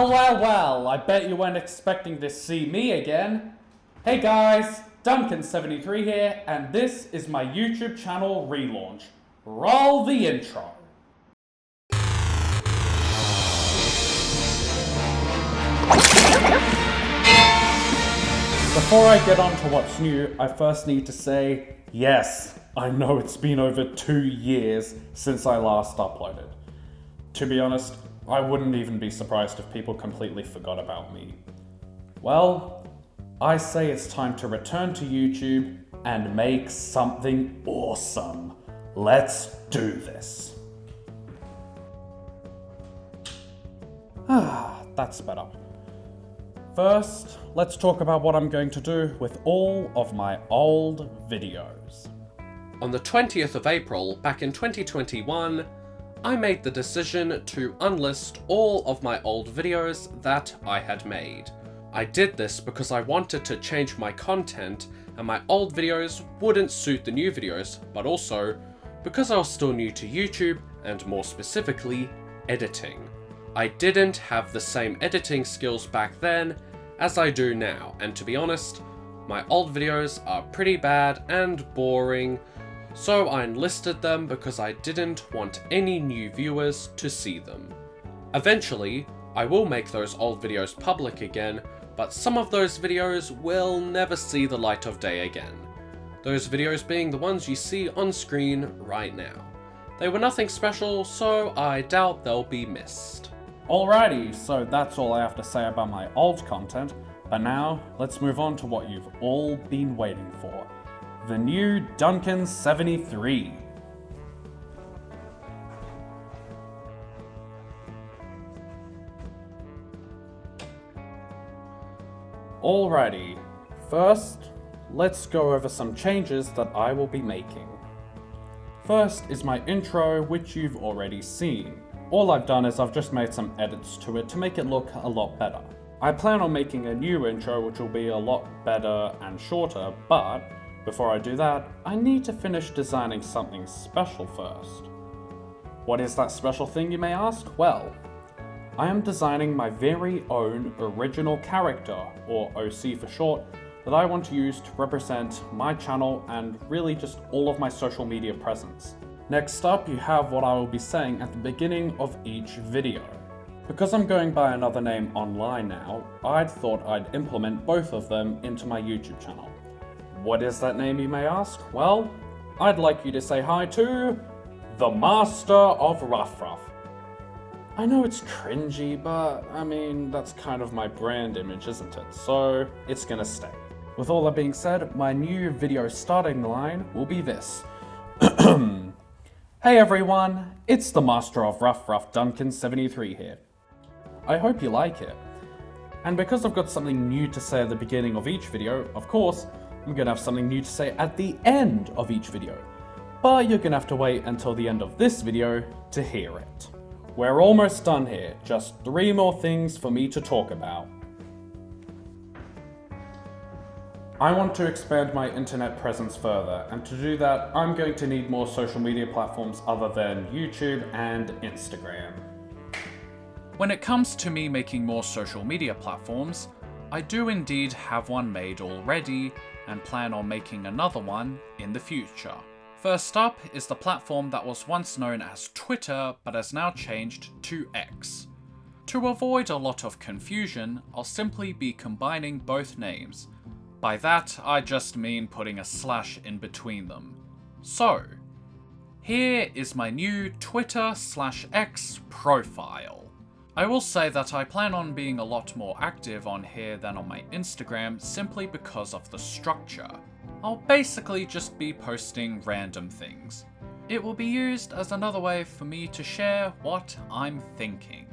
Well, I bet you weren't expecting to see me again. Hey guys, Duncan73 here, and this is my YouTube channel Relaunch. Roll the intro. Before I get on to what's new, I first need to say, yes, I know it's been over 2 years since I last uploaded. To be honest, I wouldn't even be surprised if people completely forgot about me. Well, I say it's time to return to YouTube and make something awesome. Let's do this. That's better. First, let's talk about what I'm going to do with all of my old videos. On the 20th of April, back in 2021, I made the decision to unlist all of my old videos that I had made. I did this because I wanted to change my content and my old videos wouldn't suit the new videos, but also because I was still new to YouTube and more specifically, editing. I didn't have the same editing skills back then as I do now, and to be honest, my old videos are pretty bad and boring, so I enlisted them because I didn't want any new viewers to see them. Eventually, I will make those old videos public again, but some of those videos will never see the light of day again. Those videos being the ones you see on screen right now. They were nothing special, so I doubt they'll be missed. Alrighty, so that's all I have to say about my old content, but now let's move on to what you've all been waiting for. The new Duncan73. Alrighty, first, let's go over some changes that I will be making. First is my intro, which you've already seen. All I've done is I've just made some edits to it to make it look a lot better. I plan on making a new intro which will be a lot better and shorter, but before I do that, I need to finish designing something special first. What is that special thing, you may ask? Well, I am designing my very own original character, or OC for short, that I want to use to represent my channel and really just all of my social media presence. Next up, you have what I will be saying at the beginning of each video. Because I'm going by another name online now, I'd thought I'd implement both of them into my YouTube channel. What is that name, you may ask? Well, I'd like you to say hi to the Master of Ruff Ruff. I know it's cringy, but I mean, that's kind of my brand image, isn't it? So it's gonna stay. With all that being said, my new video starting line will be this. Hey everyone, it's the Master of Ruff Ruff Duncan73 here. I hope you like it. And because I've got something new to say at the beginning of each video, of course, I'm gonna have something new to say at the end of each video. But you're gonna have to wait until the end of this video to hear it. We're almost done here, just 3 more things for me to talk about. I want to expand my internet presence further, and to do that, I'm going to need more social media platforms other than YouTube and Instagram. When it comes to me making more social media platforms, I do indeed have one made already and plan on making another one in the future. First up is the platform that was once known as Twitter but has now changed to X. To avoid a lot of confusion, I'll simply be combining both names. By that, I just mean putting a slash in between them. So, here is my new Twitter/X profile. I will say that I plan on being a lot more active on here than on my Instagram simply because of the structure. I'll basically just be posting random things. It will be used as another way for me to share what I'm thinking.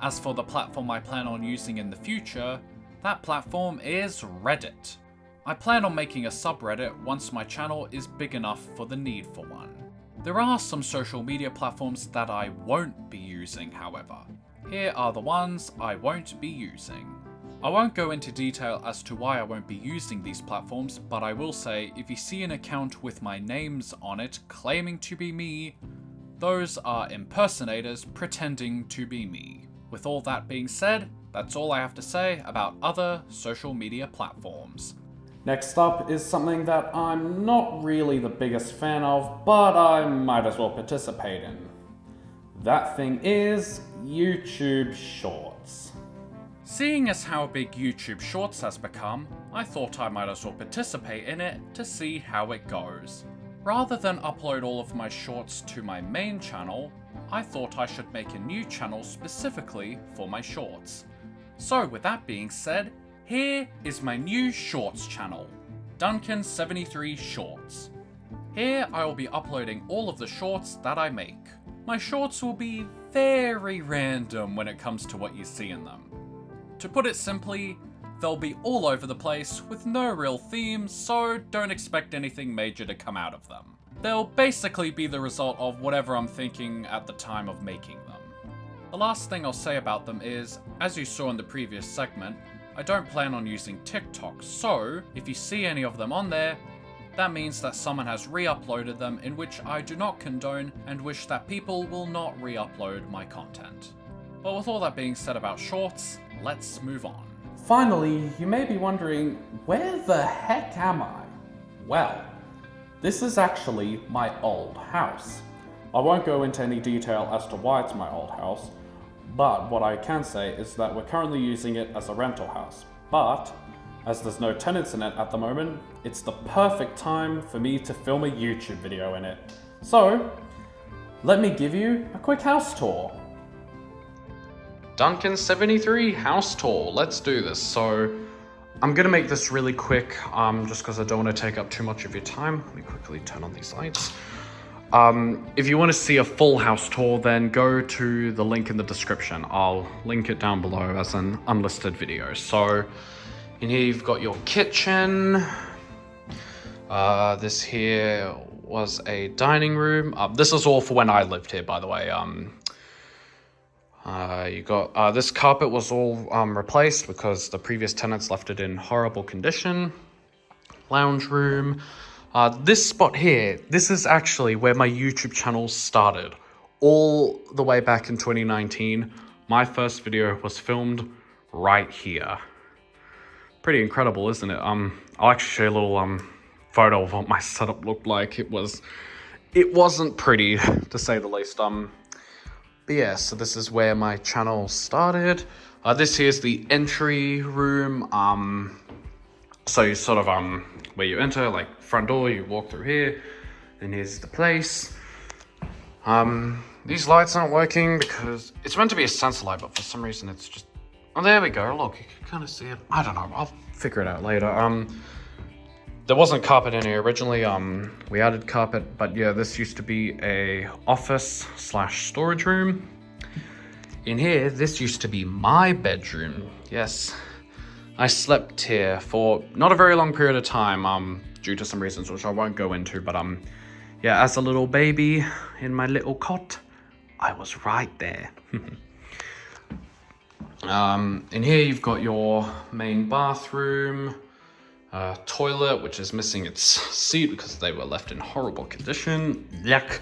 As for the platform I plan on using in the future, that platform is Reddit. I plan on making a subreddit once my channel is big enough for the need for one. There are some social media platforms that I won't be using, however. Here are the ones I won't be using. I won't go into detail as to why I won't be using these platforms, but I will say if you see an account with my names on it claiming to be me, those are impersonators pretending to be me. with all that being said, that's all I have to say about other social media platforms. Next up is something that I'm not really the biggest fan of, but I might as well participate in. That thing is YouTube Shorts. Seeing as how big YouTube Shorts has become, I thought I might as well participate in it to see how it goes. Rather than upload all of my shorts to my main channel, I thought I should make a new channel specifically for my shorts. So with that being said, here is my new shorts channel, Duncan73 Shorts. Here I will be uploading all of the shorts that I make. My shorts will be very random when it comes to what you see in them. To put it simply, they'll be all over the place with no real theme, so don't expect anything major to come out of them. They'll basically be the result of whatever I'm thinking at the time of making them. The last thing I'll say about them is, as you saw in the previous segment, I don't plan on using TikTok, so if you see any of them on there, that means that someone has re-uploaded them, in which I do not condone and wish that people will not re-upload my content. But with all that being said about shorts, let's move on. Finally, you may be wondering, where the heck am I? Well, this is actually my old house. I won't go into any detail as to why it's my old house, but what I can say is that we're currently using it as a rental house. But, as there's no tenants in it at the moment, it's the perfect time for me to film a YouTube video in it. So, let me give you a quick house tour. Duncan73 house tour. Let's do this. So I'm gonna make this really quick, just because I don't want to take up too much of your time. Let me quickly turn on these lights. If you want to see a full house tour, then go to the link in the description. I'll link it down below as an unlisted video. So in here you've got your kitchen. This here was a dining room. This is all for when I lived here, by the way. You got this carpet was all replaced because the previous tenants left it in horrible condition. Lounge room. This spot here, this is actually where my YouTube channel started. All the way back in 2019, my first video was filmed right here. Pretty incredible, isn't it? I'll actually show you a little photo of what my setup looked like. It wasn't pretty, to say the least. But yeah, so this is where my channel started. This here's the entry room. So you sort of, where you enter, like front door, you walk through here, and here's the place. These lights aren't working because it's meant to be a sensor light, but for some reason it's just, oh, there we go. Look, you can kind of see it. I don't know, I'll figure it out later. There wasn't carpet in here originally. We added carpet, but yeah, this used to be a office / storage room. In here, this used to be my bedroom. Yes, I slept here for not a very long period of time, due to some reasons which I won't go into, but yeah, as a little baby in my little cot, I was right there. In here, you've got your main bathroom. Toilet, which is missing its seat because they were left in horrible condition. Yuck.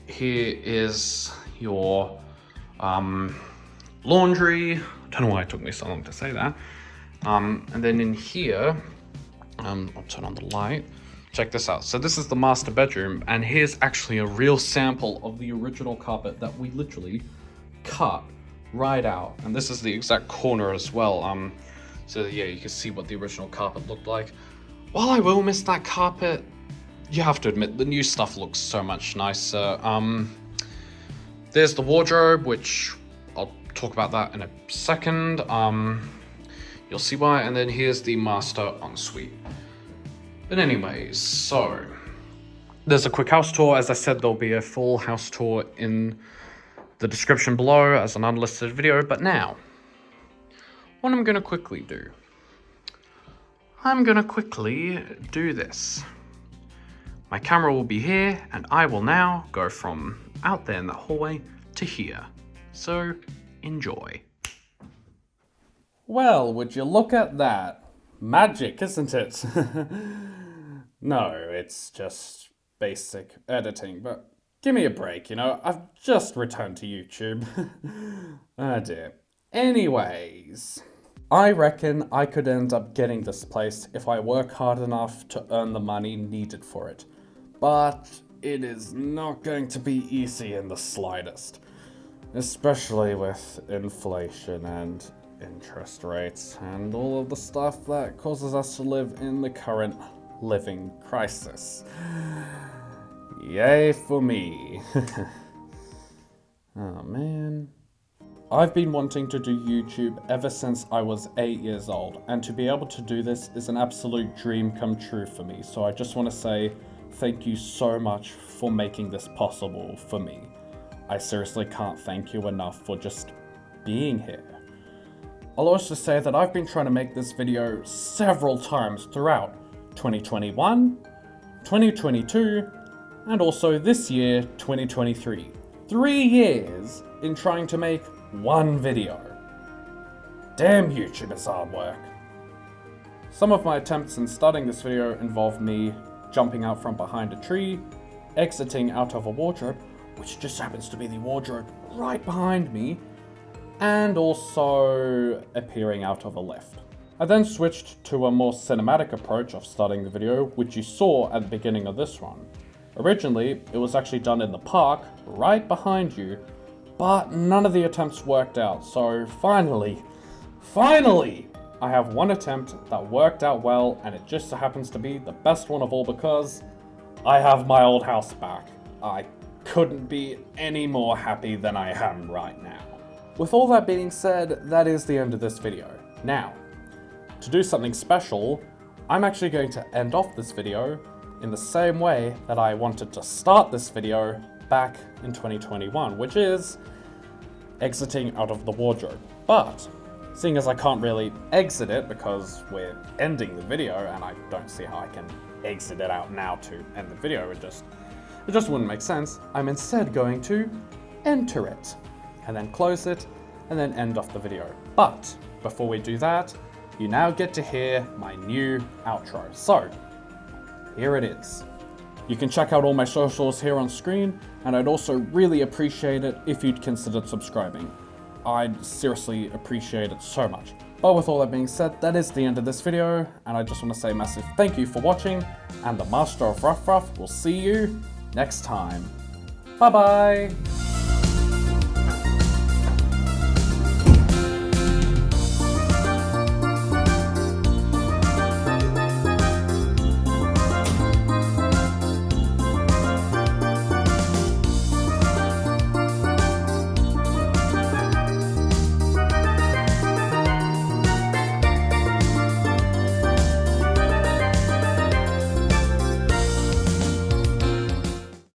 Here is your laundry. I don't know why it took me so long to say that. And then in here, I'll turn on the light. Check this out. So this is the master bedroom, and here's actually a real sample of the original carpet that we literally cut right out. And this is the exact corner as well. So yeah, you can see what the original carpet looked like. While I will miss that carpet, you have to admit the new stuff looks so much nicer. There's the wardrobe, which I'll talk about that in a second. You'll see why. And then here's the master ensuite. But anyways, so there's a quick house tour. As I said, there'll be a full house tour in the description below as an unlisted video. But now, what I'm gonna quickly do, I'm gonna quickly do this. My camera will be here, and I will now go from out there in the hallway to here. So, enjoy. Well, would you look at that? Magic, isn't it? No, it's just basic editing, but Give me a break, you know, I've just returned to YouTube. Oh dear. Anyways, I reckon I could end up getting this place if I work hard enough to earn the money needed for it. But it is not going to be easy in the slightest. Especially with inflation and interest rates and all of the stuff that causes us to live in the current living crisis. Yay for me. Oh man. I've been wanting to do YouTube ever since I was 8 years old, and to be able to do this is an absolute dream come true for me, so I just want to say thank you so much for making this possible for me. I seriously can't thank you enough for just being here. I'll also say that I've been trying to make this video several times throughout 2021, 2022, and also this year, 2023. 3 years in trying to make one video. Damn YouTube is hard work. Some of my attempts in starting this video involved me jumping out from behind a tree, exiting out of a wardrobe, which just happens to be the wardrobe right behind me, and also appearing out of a lift. I then switched to a more cinematic approach of starting the video, which you saw at the beginning of this one. Originally, it was actually done in the park, right behind you, but none of the attempts worked out, so finally, I have one attempt that worked out well, and it just so happens to be the best one of all because I have my old house back. I couldn't be any more happy than I am right now. With all that being said, that is the end of this video. Now, to do something special, I'm actually going to end off this video in the same way that I wanted to start this video back in 2021, which is exiting out of the wardrobe. But seeing as I can't really exit it because we're ending the video and I don't see how I can exit it out now to end the video, it just wouldn't make sense. I'm instead going to enter it and then close it and then end off the video. But before we do that, you now get to hear my new outro. So here it is. You can check out all my socials here on screen, and I'd also really appreciate it if you'd considered subscribing. I'd seriously appreciate it so much. But with all that being said, that is the end of this video, and I just want to say a massive thank you for watching, and the Master of Ruff Ruff will see you next time. Bye bye!